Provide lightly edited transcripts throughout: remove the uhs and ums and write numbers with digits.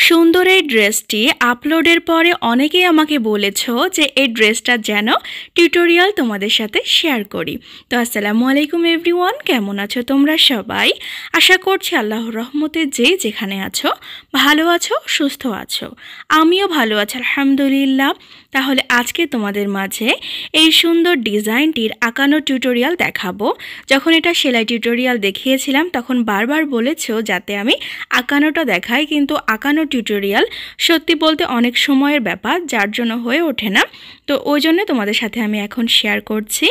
সুন্দর এই ড্রেসটি আপলোডের পরে অনেকেই আমাকে বলেছো যে এই ড্রেসটা যেন টিউটোরিয়াল তোমাদের সাথে শেয়ার করি। তো আসসালামু আলাইকুম এভরিওয়ান, কেমন আছো তোমরা সবাই? আশা করছি আল্লাহর রহমতে যে যেখানে আছো ভালো আছো, সুস্থ আছো। আমিও ভালো আছি আলহামদুলিল্লাহ। তাহলে আজকে তোমাদের মাঝে এই সুন্দর ডিজাইনটির আঁকানো টিউটোরিয়াল দেখাবো। যখন এটা সেলাই টিউটোরিয়াল দেখিয়েছিলাম তখন বারবার বলেছো যাতে আমি আঁকানোটা দেখাই, কিন্তু আঁকানো টিউটোরিয়াল সত্যি বলতে অনেক সময়ের ব্যাপার, যার জন্য হয়ে ওঠে না। তো ওই জন্য তোমাদের সাথে আমি এখন শেয়ার করছি।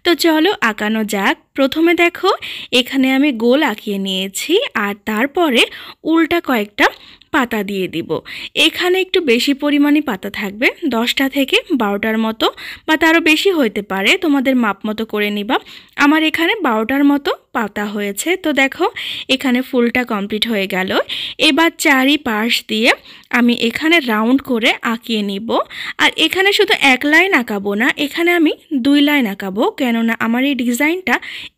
তো চলো আঁকানো যাক। প্রথমে দেখো এখানে আমি গোল আঁকিয়ে নিয়েছি আর তারপরে উল্টা কয়েকটা পাতা দিয়ে দিব। এখানে একটু বেশি পরিমাণে পাতা থাকবে, 10টা থেকে 12টার মতো বা তারও বেশি হইতে পারে, তোমাদের মাপ মতো করে নিবা। আমার এখানে 12টার মতো পাতা হয়েছে। তো দেখো এখানে ফুলটা কমপ্লিট হয়ে গেল। এবার চারিপাশ দিয়ে আমি এখানে রাউন্ড করে আঁকিয়ে নিব। আর এখানে শুধু এক লাইন আঁকাবো না, এখানে আমি 2 লাইন আঁকাবো, কেননা আমার এই ডিজাইনটা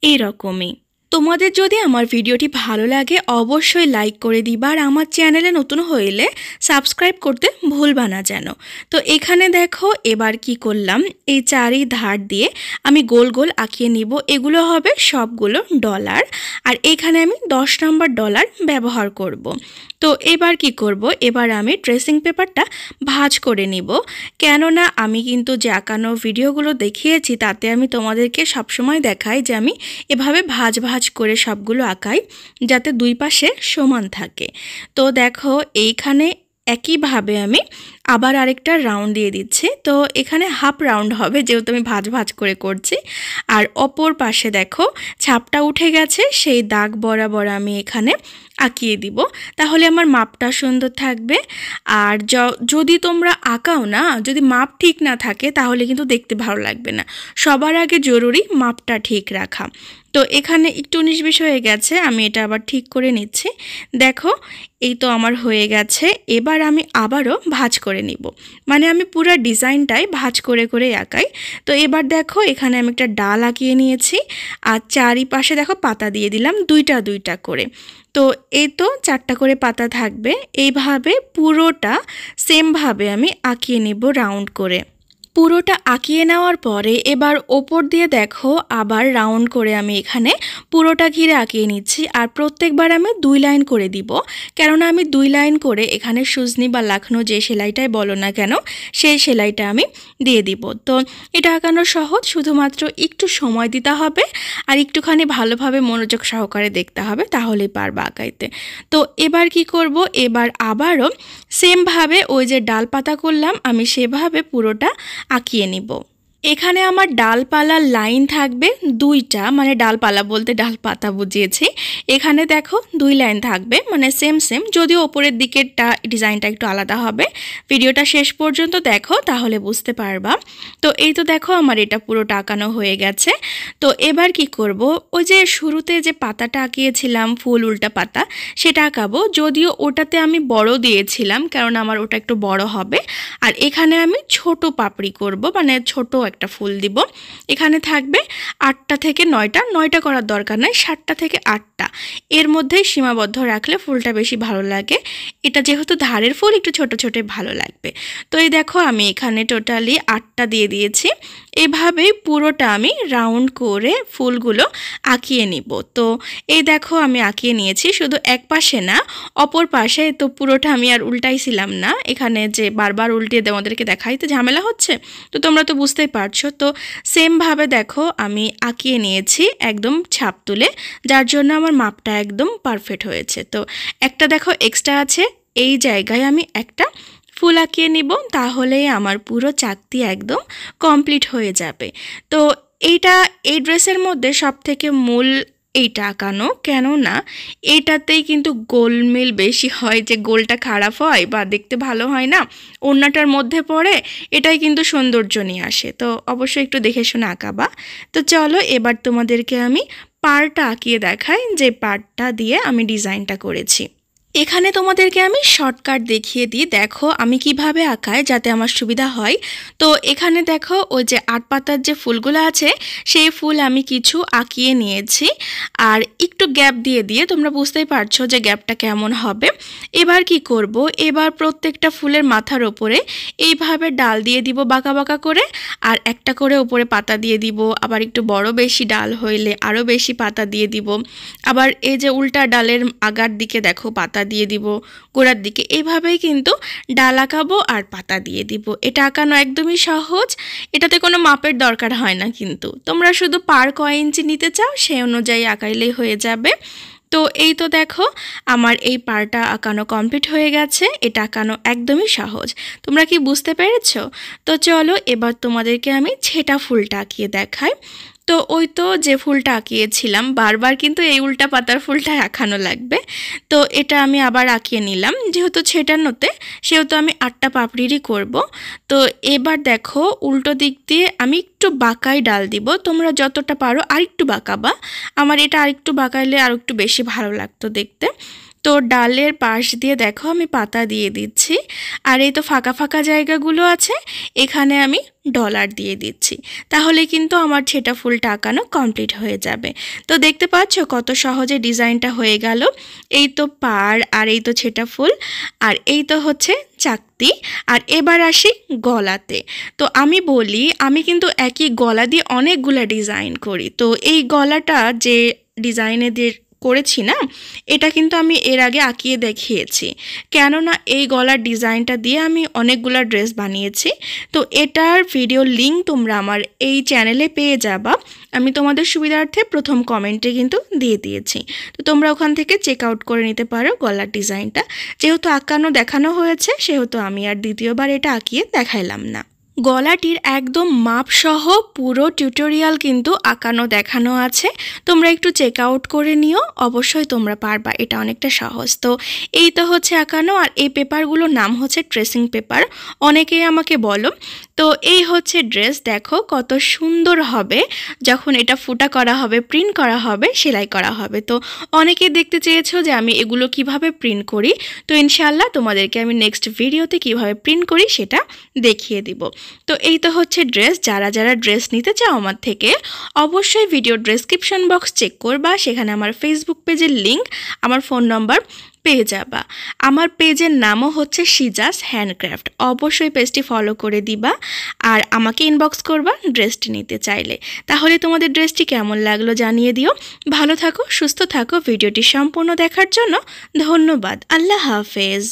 এইরকমই। তোমাদের যদি আমার ভিডিওটি ভালো লাগে অবশ্যই লাইক করে দিবা, আর আমার চ্যানেলে নতুন হইলে সাবস্ক্রাইব করতে ভুলবা না যেন। তো এখানে দেখো এবার কি করলাম, এই চারি ধার দিয়ে আমি গোল গোল আঁকিয়ে নিব। এগুলো হবে সবগুলো ডলার, আর এখানে আমি 10 নম্বর ডলার ব্যবহার করব। তো এবার কি করব, এবার আমি ট্রেসিং পেপারটা ভাঁজ করে নিব, কেননা আমি কিন্তু যে আঁকানো ভিডিওগুলো দেখিয়েছি তাতে আমি তোমাদেরকে সবসময় দেখাই যে আমি এভাবে ভাঁজ ভাঁজ করে সবগুলো আঁকাই যাতে দুই পাশে সমান থাকে। তো দেখো এইখানে একইভাবে আমি আবার আরেকটা রাউন্ড দিয়ে দিচ্ছি। তো এখানে হাফ রাউন্ড হবে যেহেতু আমি ভাঁজ ভাঁজ করে করছি। আর অপর পাশে দেখো ছাপটা উঠে গেছে, সেই দাগ বরাবর আমি এখানে আঁকিয়ে দিব, তাহলে আমার মাপটা সুন্দর থাকবে। আর যদি তোমরা আঁকাও না, যদি মাপ ঠিক না থাকে তাহলে কিন্তু দেখতে ভালো লাগবে না। সবার আগে জরুরি মাপটা ঠিক রাখা। তো এখানে একটু 19-20 হয়ে গেছে, আমি এটা আবার ঠিক করে নিচ্ছি। দেখো এই তো আমার হয়ে গেছে। এবার আমি আবারও ভাঁজ করে নিব, মানে আমি পুরো ডিজাইনটাই ভাঁজ করে করে আঁকাই। তো এবার দেখো এখানে আমি একটা ডাল আঁকিয়ে নিয়েছি, আর চারিপাশে দেখো পাতা দিয়ে দিলাম দুইটা দুইটা করে। তো এই তো 4টা করে পাতা থাকবে। এইভাবে পুরোটা সেমভাবে আমি আঁকিয়ে নিব রাউন্ড করে। পুরোটা আঁকিয়ে নেওয়ার পরে এবার ওপর দিয়ে দেখো আবার রাউন্ড করে আমি এখানে পুরোটা ঘিরে আঁকিয়ে নিচ্ছি। আর প্রত্যেকবার আমি 2 লাইন করে দিব, কেননা আমি 2 লাইন করে এখানে সুজনি বা লাখনো যে সেলাইটাই বলো না কেন সেই সেলাইটা আমি দিয়ে দিব। তো এটা আঁকানো সহজ, শুধুমাত্র একটু সময় দিতে হবে আর একটুখানি ভালোভাবে মনোযোগ সহকারে দেখতে হবে, তাহলেই পারবা আঁকাইতে। তো এবার কি করব, এবার আবারও সেমভাবে ওই যে ডাল পাতা করলাম আমি সেভাবে পুরোটা আঁকিয়ে নিব। এখানে আমার ডালপালার লাইন থাকবে 2টা, মানে ডালপালা বলতে ডালপাতা বুঝিয়েছি। এখানে দেখো 2 লাইন থাকবে, মানে সেম সেম, যদিও ওপরের দিকেরটা ডিজাইনটা একটু আলাদা হবে। ভিডিওটা শেষ পর্যন্ত দেখো তাহলে বুঝতে পারবা। তো এই তো দেখো আমার এটা পুরোটা আঁকানো হয়ে গেছে। তো এবার কি করব, ওই যে শুরুতে যে পাতাটা আঁকিয়েছিলাম ফুল উল্টা পাতা, সেটা আঁকাবো। যদিও ওটাতে আমি বড় দিয়েছিলাম কারণ আমার ওটা একটু বড় হবে। আর এখানে আমি ছোট পাপড়ি করব, মানে ছোট একটা ফুল দিব। এখানে থাকবে 8টা থেকে 9টা করার দরকার নাই, 7টা থেকে 8টা এর মধ্যেই সীমাবদ্ধ রাখলে ফুলটা বেশি ভালো লাগে। এটা যেহেতু ধারের ফুল একটু ছোট ছোট ভালো লাগবে। তো এই দেখো আমি এখানে টোটালি 8টা দিয়ে দিয়েছি। এভাবেই পুরোটা আমি রাউন্ড করে ফুলগুলো আঁকিয়ে নিব। তো এই দেখো আমি আঁকিয়ে নিয়েছি, শুধু এক পাশে না অপর পাশে। তো পুরোটা আমি আর উল্টাইছিলাম না, এখানে যে বারবার উল্টিয়ে তোমাদেরকে দেখাইতে ঝামেলা হচ্ছে, তো তোমরা তো বুঝতেই পারছো। তো সেমভাবে দেখো আমি আঁকিয়ে নিয়েছি একদম ছাপ তুলে, যার জন্য আমার মাপটা একদম পারফেক্ট হয়েছে। তো একটা দেখো এক্সট্রা আছে, এই জায়গায় আমি একটা ফুল আঁকিয়ে নিব, তাহলেই আমার পুরো চাকতি একদম কমপ্লিট হয়ে যাবে। তো এই ড্রেসের মধ্যে সবথেকে মূল এইটা আঁকানো, কেননা এইটাতেই কিন্তু গোলমেল বেশি হয়, যে গোলটা খারাপ হয় বা দেখতে ভালো হয় না, ওড়নাটার মধ্যে পড়ে, এটাই কিন্তু সৌন্দর্য নিয়ে আসে। তো অবশ্যই একটু দেখে শুনে আঁকাবা। তো চলো এবার তোমাদেরকে আমি পাড়টা আঁকিয়ে দেখাই, যে পাড়টা দিয়ে আমি ডিজাইনটা করেছি। এখানে তোমাদেরকে আমি শর্টকাট দেখিয়ে দিই, দেখো আমি কিভাবে আঁকাই যাতে আমার সুবিধা হয়। তো এখানে দেখো ওই যে 8 পাতার যে ফুলগুলো আছে সেই ফুল আমি কিছু আঁকিয়ে নিয়েছি, আর একটু গ্যাপ দিয়ে দিয়ে তোমরা বুঝতেই পারছো যে গ্যাপটা কেমন হবে। এবার কি করব, এবার প্রত্যেকটা ফুলের মাথার ওপরে এইভাবে ডাল দিয়ে দিব বাঁকা বাঁকা করে, আর একটা করে ওপরে পাতা দিয়ে দিব, আবার একটু বড় বেশি ডাল হইলে আরও বেশি পাতা দিয়ে দিব, আবার এই যে উল্টা ডালের আগার দিকে দেখো পাতা দিয়ে দিব, গোড়ার দিকে এইভাবেই কিন্তু ডাল আঁকাবো আর পাতা দিয়ে দিব। এটা আঁকানো একদমই সহজ, এটাতে কোনো মাপের দরকার হয় না, কিন্তু তোমরা শুধু পার কয় ইঞ্চি নিতে চাও সেই অনুযায়ী আঁকাইলেই হয়ে যাবে। তো এই তো দেখো আমার এই পারটা আঁকানো কমপ্লিট হয়ে গেছে। এটা আঁকানো একদমই সহজ, তোমরা কি বুঝতে পেরেছো? তো চলো এবার তোমাদেরকে আমি ছেটা ফুলটা আঁকিয়ে দেখাই। তো ওই তো যে ফুলটা আঁকিয়েছিলাম, বারবার কিন্তু এই উল্টা পাতার ফুলটা আঁকানো লাগবে। তো এটা আমি আবার আঁকিয়ে নিলাম, যেহেতু ছেটানোতে সেহেতু আমি 8টা পাপড়িরই করব। তো এবার দেখো উল্টো দিক দিয়ে আমি একটু বাঁকাই ডাল দিব, তোমরা যতটা পারো আরেকটু বাঁকাবা, আমার এটা আরেকটু বাঁকাইলে আর একটু বেশি ভালো লাগতো দেখতে। তো ডালের পাশ দিয়ে দেখো আমি পাতা দিয়ে দিচ্ছি, আর এই তো ফাঁকা ফাঁকা জায়গাগুলো আছে এখানে আমি ডলার দিয়ে দিচ্ছি, তাহলে কিন্তু আমার ছেটা ফুলটা আঁকানো কমপ্লিট হয়ে যাবে। তো দেখতে পাচ্ছ কত সহজে ডিজাইনটা হয়ে গেল। এই তো পাড়, আর এই তো ছেটা ফুল, আর এই তো হচ্ছে চাকতি। আর এবার আসি গলাতে। তো আমি বলি আমি কিন্তু একই গলা দিয়ে অনেকগুলা ডিজাইন করি। তো এই গলাটা যে ডিজাইনে দিয়ে করেছি না, এটা কিন্তু আমি এর আগে আঁকিয়ে দেখিয়েছি, কেননা এই গলার ডিজাইনটা দিয়ে আমি অনেকগুলো ড্রেস বানিয়েছি। তো এটার ভিডিও লিঙ্ক তোমরা আমার এই চ্যানেলে পেয়ে যাবা, আমি তোমাদের সুবিধার্থে প্রথম কমেন্টে কিন্তু দিয়ে দিয়েছি। তো তোমরা ওখান থেকে চেক আউট করে নিতে পারো গলার ডিজাইনটা। যেহেতু আঁকানো দেখানো হয়েছে সেহেতু আমি আর দ্বিতীয়বার এটা আঁকিয়ে দেখাইলাম না। গলাটির একদম মাপসহ পুরো টিউটোরিয়াল কিন্তু আঁকানো দেখানো আছে, তোমরা একটু চেক আউট করে নিও, অবশ্যই তোমরা পারবা, এটা অনেকটা সহজ। তো এই তো হচ্ছে আঁকানো, আর এই পেপারগুলোর নাম হচ্ছে ট্রেসিং পেপার, অনেকেই আমাকে বলো। তো এই হচ্ছে ড্রেস, দেখো কত সুন্দর হবে যখন এটা ফুটা করা হবে, প্রিন্ট করা হবে, সেলাই করা হবে। তো অনেকেই দেখতে চেয়েছো যে আমি এগুলো কিভাবে প্রিন্ট করি, তো ইনশাআল্লাহ তোমাদেরকে আমি নেক্সট ভিডিওতে কিভাবে প্রিন্ট করি সেটা দেখিয়ে দিব। তো এই তো হচ্ছে ড্রেস, যারা যারা ড্রেস নিতে চাও আমার থেকে অবশ্যই ভিডিও ডেসক্রিপশন বক্স চেক করবা, সেখানে আমার ফেসবুক পেজের লিংক, আমার ফোন নম্বর পেয়ে যাবা। আমার পেজের নামও হচ্ছে সিজাস হ্যান্ডক্রাফট, অবশ্যই পেজটি ফলো করে দিবা, আর আমাকে ইনবক্স করবা ড্রেসটি নিতে চাইলে। তাহলে তোমাদের ড্রেসটি কেমন লাগলো জানিয়ে দিও। ভালো থাকো, সুস্থ থাকো, ভিডিওটি সম্পূর্ণ দেখার জন্য ধন্যবাদ। আল্লাহ হাফেজ।